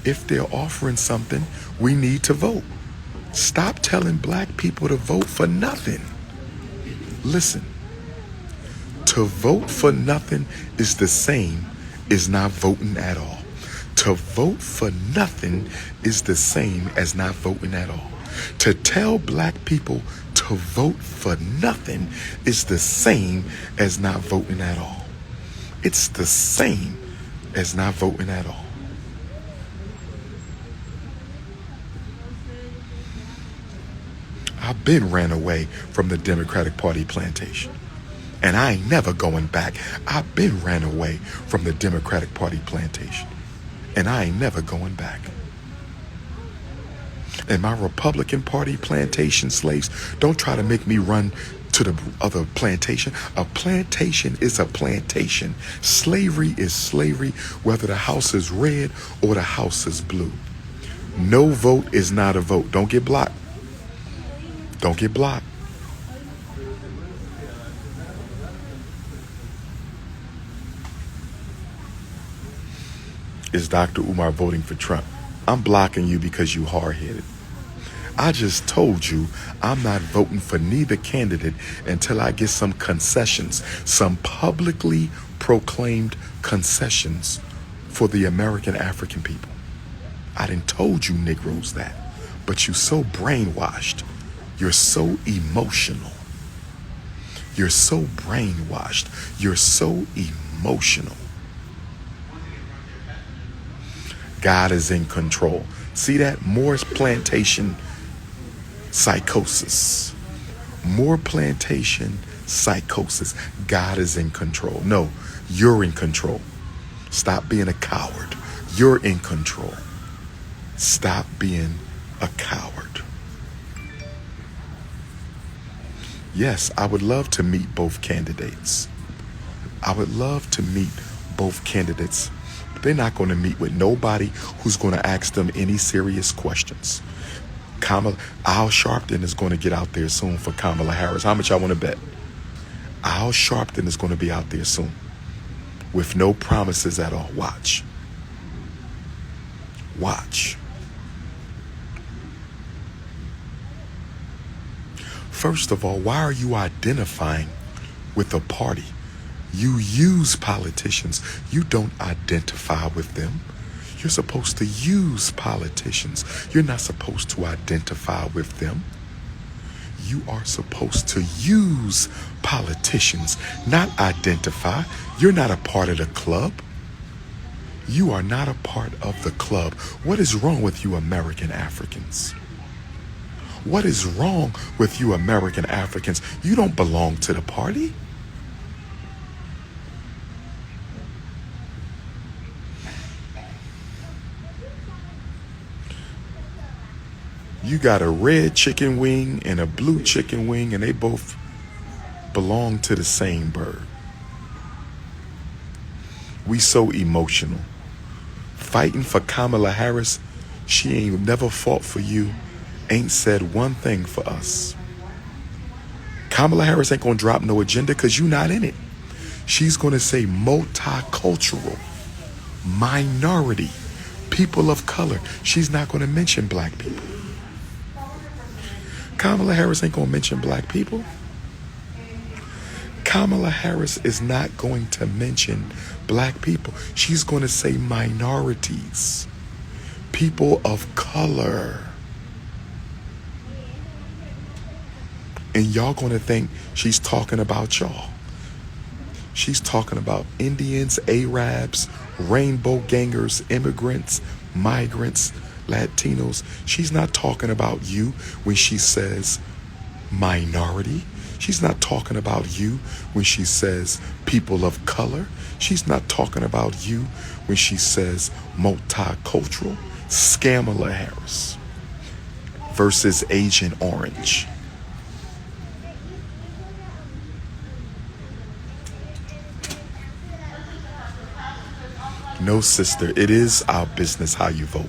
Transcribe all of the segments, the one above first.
If they're offering something, we need to vote. Stop telling black people to vote for nothing. Listen, to vote for nothing is the same as not voting at all. To vote for nothing is the same as not voting at all. To tell black people to vote for nothing is the same as not voting at all. It's the same as not voting at all. I've been ran away from the Democratic Party plantation. And I ain't never going back. I've been ran away from the Democratic Party plantation. And I ain't never going back. And my Republican Party plantation slaves, don't try to make me run to the other plantation. A plantation is a plantation. Slavery is slavery, whether the house is red or the house is blue. No vote is not a vote. Don't get blocked. Don't get blocked. Is Dr. Umar voting for Trump? I'm blocking you because you hard-headed. I just told you I'm not voting for neither candidate until I get some concessions, some publicly proclaimed concessions for the American African people. I done told you Negroes that, but you so brainwashed. You're so emotional. You're so brainwashed. You're so emotional. God is in control. See that? More plantation psychosis. More plantation psychosis. God is in control. No, you're in control. Stop being a coward. You're in control. Stop being a coward. Yes, I would love to meet both candidates. I would love to meet both candidates. They're not going to meet with nobody who's going to ask them any serious questions. Kamala, Al Sharpton is going to get out there soon for Kamala Harris. How much I want to bet? Al Sharpton is going to be out there soon with no promises at all. Watch. Watch. First of all, why are you identifying with a party? You use politicians. You don't identify with them. You're supposed to use politicians. You're not supposed to identify with them. You are supposed to use politicians, not identify. You're not a part of the club. You are not a part of the club. What is wrong with you American Africans? What is wrong with you American Africans? You don't belong to the party. You got a red chicken wing and a blue chicken wing, and they both belong to the same bird. We so emotional. Fighting for Kamala Harris, she ain't never fought for you, ain't said one thing for us. Kamala Harris ain't gonna drop no agenda because you not in it. She's gonna say multicultural, minority, people of color. She's not gonna mention black people. Kamala Harris ain't gonna mention black people. Kamala Harris is not going to mention black people. She's going to say minorities, people of color. And y'all going to think she's talking about y'all. She's talking about Indians, Arabs, rainbow gangers, immigrants, migrants, Latinos. She's not talking about you when she says minority. She's not talking about you when she says people of color. She's not talking about you when she says multicultural. Kamala Harris versus Agent Orange. No, sister, it is our business how you vote.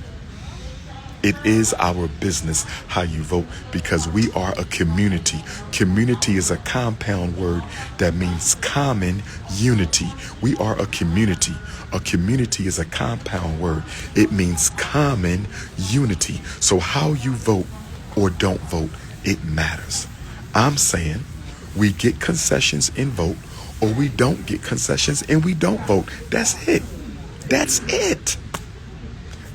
It is our business how you vote because we are a community. Community is a compound word that means common unity. We are a community. A community is a compound word. It means common unity. So how you vote or don't vote, it matters. I'm saying we get concessions and vote, or we don't get concessions and we don't vote. That's it. That's it.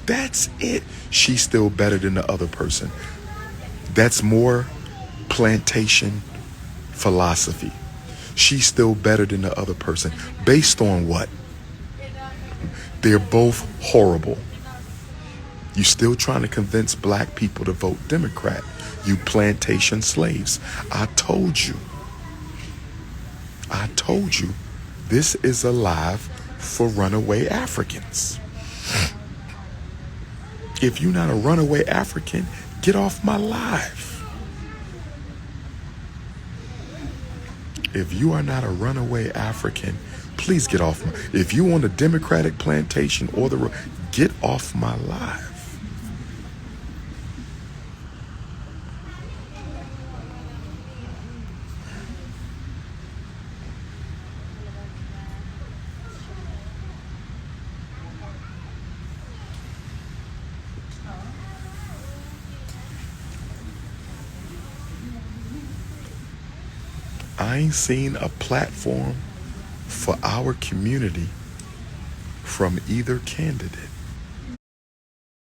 That's it. She's still better than the other person. That's more plantation philosophy. She's still better than the other person. Based on what? They're both horrible. You still trying to convince black people to vote Democrat. You plantation slaves. I told you. This is a live for runaway Africans. If you're not a runaway African, get off my live. If you are not a runaway African, please get off my. If you on the Democratic plantation or get off my live. I ain't seen a platform for our community from either candidate.